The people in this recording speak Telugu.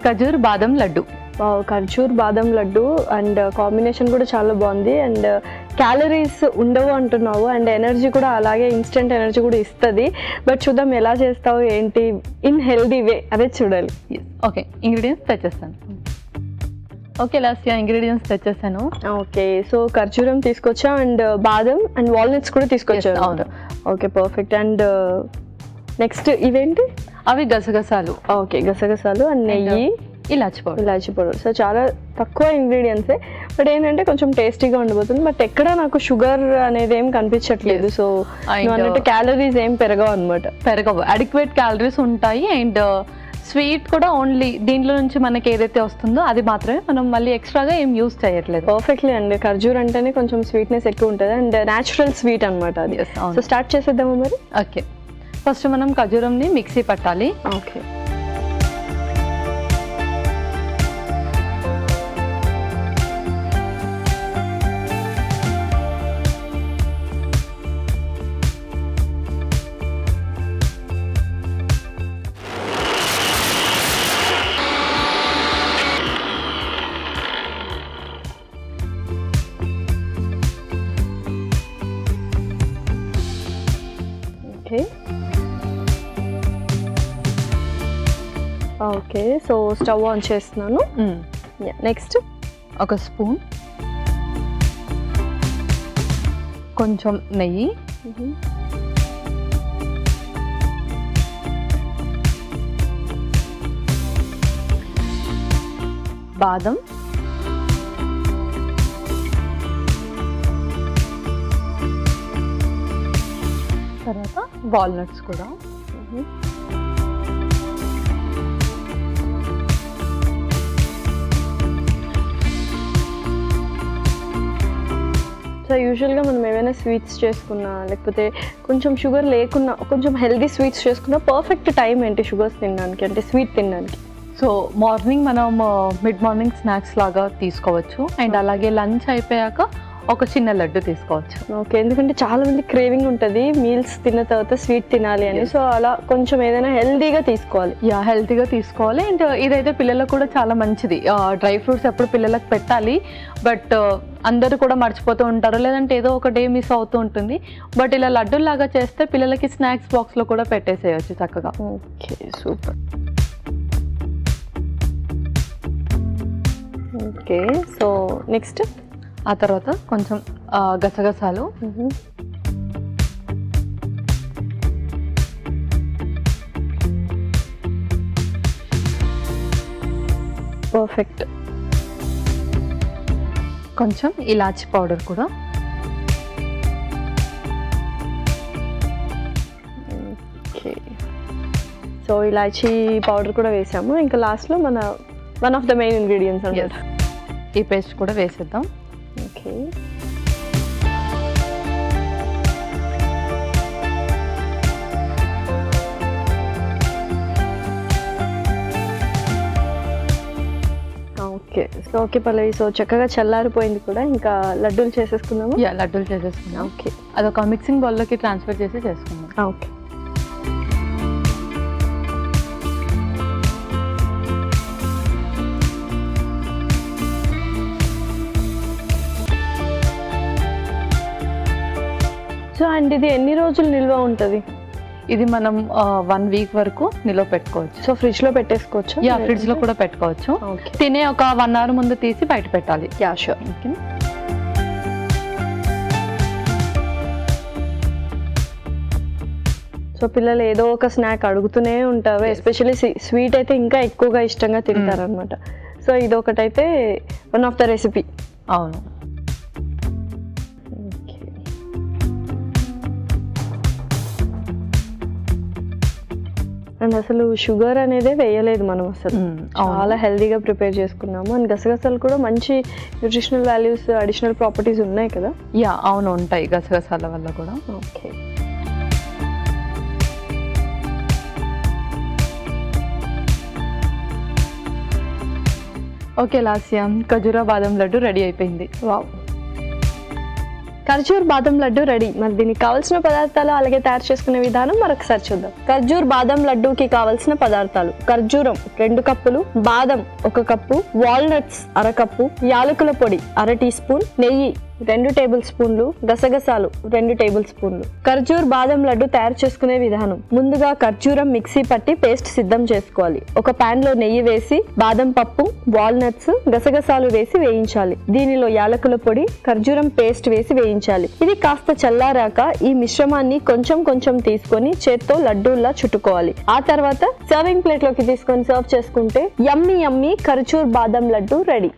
ఖజూర్ బాదం లడ్డు. ఖర్జూర్ బాదం లడ్డు అండ్ కాంబినేషన్ కూడా చాలా బాగుంది. అండ్ క్యాలరీస్ ఉండవు అంటున్నావు అండ్ ఎనర్జీ కూడా అలాగే ఇన్స్టెంట్ ఎనర్జీ కూడా ఇస్తుంది. బట్ చూద్దాం ఎలా చేస్తావు ఏంటి ఇన్ హెల్దీ వే అదే చూడాలి. ఓకే, ఇంగ్రీడియంట్స్ తెచ్చేస్తాను. ఓకే లాస్యా, ఇంగ్రీడియంట్స్ తెచ్చేసాను. ఓకే, సో ఖర్జూరం తీసుకొచ్చా అండ్ బాదం అండ్ వాల్నట్స్ కూడా తీసుకొచ్చాను. అవును. Okay, perfect. అండ్ నెక్స్ట్ ఇవేంటి? అవి గసగసాలు. ఓకే, గసగసాలు అండ్ నెయ్యి, ఇలాచి పౌడర్. సో చాలా తక్కువ ఇంగ్రీడియంట్సే, బట్ ఏంటంటే కొంచెం టేస్టీగా ఉండబోతుంది. బట్ ఎక్కడ నాకు షుగర్ అనేది ఏం కనిపించట్లేదు. సో అన్నట్టు క్యాలరీస్ ఏం పెరగవు అనమాట. పెరగవు, అడిక్వేట్ క్యాలరీస్ ఉంటాయి. అండ్ స్వీట్ కూడా ఓన్లీ దీంట్లో నుంచి మనకి ఏదైతే వస్తుందో అది మాత్రమే, మనం మళ్ళీ ఎక్స్ట్రాగా ఏం యూజ్ చేయట్లేదు. పర్ఫెక్ట్లీ అండి. ఖర్జూర్ అంటేనే కొంచెం స్వీట్నెస్ ఎక్కువ ఉంటుంది అండ్ న్యాచురల్ స్వీట్ అనమాట అది. సో స్టార్ట్ చేసేద్దాము మరి. ఓకే, ఫస్ట్ మనం ఖజూరంని మిక్సీ పట్టాలి. Okay, okay. So stove on చేస్తున్నాను. నెక్స్ట్ ఒక స్పూన్ కొంచెం నెయ్యి, బాదం, తర్వాత వాల్నట్స్ కూడా. సో యూజువల్గా మనం ఏమైనా స్వీట్స్ చేసుకున్నా లేకపోతే కొంచెం షుగర్ లేకున్నా కొంచెం హెల్దీ స్వీట్స్ చేసుకున్నా పర్ఫెక్ట్ టైం ఏంటి షుగర్స్ తినడానికి, అంటే స్వీట్ తినడానికి? సో మార్నింగ్ మనం మిడ్ మార్నింగ్ స్నాక్స్ లాగా తీసుకోవచ్చు. అండ్ అలాగే లంచ్ అయిపోయాక ఒక చిన్న లడ్డు తీసుకోవచ్చు. ఓకే, ఎందుకంటే చాలా మంది క్రేవింగ్ ఉంటుంది మీల్స్ తిన్న తర్వాత స్వీట్ తినాలి అని. సో అలా కొంచెం ఏదైనా హెల్దీగా తీసుకోవాలి. హెల్తీగా తీసుకోవాలి. అండ్ ఇదైతే పిల్లలకు కూడా చాలా మంచిది. డ్రై ఫ్రూట్స్ ఎప్పుడు పిల్లలకు పెట్టాలి, బట్ అందరూ కూడా మర్చిపోతూ ఉంటారు, లేదంటే ఏదో ఒక డే మిస్ అవుతూ ఉంటుంది. బట్ ఇలా లడ్డూలాగా చేస్తే పిల్లలకి స్నాక్స్ బాక్స్లో కూడా పెట్టేసేయచ్చు చక్కగా. Okay, super. Okay, so next ఆ తర్వాత కొంచెం గసగసాలు, పర్ఫెక్ట్. కొంచెం ఇలాచి పౌడర్ కూడా. ఓకే, సో ఇలాచి పౌడర్ కూడా వేసాము. ఇంకా లాస్ట్లో మన one of the main ingredients అన్నమాట, ఈ పేస్ట్ కూడా వేసేద్దాం. Okay, okay. సో ఓకే పల్లవి, సో చక్కగా చల్లారిపోయింది కూడా, ఇంకా లడ్డూలు చేసేసుకుందాము. లడ్డూలు చేసేసుకుందాం. ఓకే, అదొక మిక్సింగ్ బౌల్లోకి ట్రాన్స్ఫర్ చేసి చేసుకుందాం. ఓకే. సో అండ్ ఇది ఎన్ని రోజులు నిల్వ ఉంటుంది? ఇది మనం 1 వీక్ వరకు నిల్వ పెట్టుకోవచ్చు. సో ఫ్రిడ్జ్ లో పెట్టేసుకోవచ్చు? ఫ్రిడ్జ్ లో కూడా పెట్టుకోవచ్చు. తినే ఒక 1 అవర్ ముందు తీసి బయట పెట్టాలి. షూర్. సో పిల్లలు ఏదో ఒక స్నాక్ అడుగుతూనే ఉంటారు, ఎస్పెషల్లీ స్వీట్ అయితే ఇంకా ఎక్కువగా ఇష్టంగా తింటారనమాట. సో ఇది ఒకటైతే వన్ ఆఫ్ ద రెసిపీ. అవును. అండ్ అసలు షుగర్ అనేది వేయలేదు మనం, అసలు చాలా హెల్దీగా ప్రిపేర్ చేసుకున్నాము. అండ్ గసగసాలు కూడా మంచి న్యూట్రిషనల్ వాల్యూస్, అడిషనల్ ప్రాపర్టీస్ ఉన్నాయి కదా? అవును, ఉంటాయి గసగసాల వల్ల కూడా. ఓకే, ఓకే లాస్యా, ఖజూరా బాదం లడ్డు రెడీ అయిపోయింది. వావ్. ఖర్జూర్ బాదం లడ్డు రెడీ. మరి దీనికి కావాల్సిన పదార్థాలు అలాగే తయారు చేసుకునే విధానం మరొకసారి చూద్దాం. ఖర్జూర్ బాదం లడ్డూకి కావాల్సిన పదార్థాలు: ఖర్జూరం 2 కప్పులు, బాదం 1 కప్పు, వాల్నట్స్ 1/2 కప్పు, యాలకుల పొడి 1/2 టీ స్పూన్, నెయ్యి 2 టేబుల్ స్పూన్లు, గసగసాలు 2 టేబుల్ స్పూన్లు. ఖర్జూర్ బాదం లడ్డు తయారు చేసుకునే విధానం: ముందుగా ఖర్జూరం మిక్సీ పట్టి పేస్ట్ సిద్ధం చేసుకోవాలి. ఒక పాన్ లో నెయ్యి వేసి బాదం పప్పు, వాల్నట్స్, గసగసాలు వేసి వేయించాలి. దీనిలో యాలకుల పొడి, ఖర్జూరం పేస్ట్ వేసి వేయించాలి. ఇది కాస్త చల్లారాక ఈ మిశ్రమాన్ని కొంచెం కొంచెం తీసుకొని చేత్తో లడ్డూల్లా చుట్టుకోవాలి. ఆ తర్వాత సర్వింగ్ ప్లేట్ లోకి తీసుకొని సర్వ్ చేసుకుంటే యమ్మీ యమ్మీ ఖర్జూర్ బాదం లడ్డు రెడీ.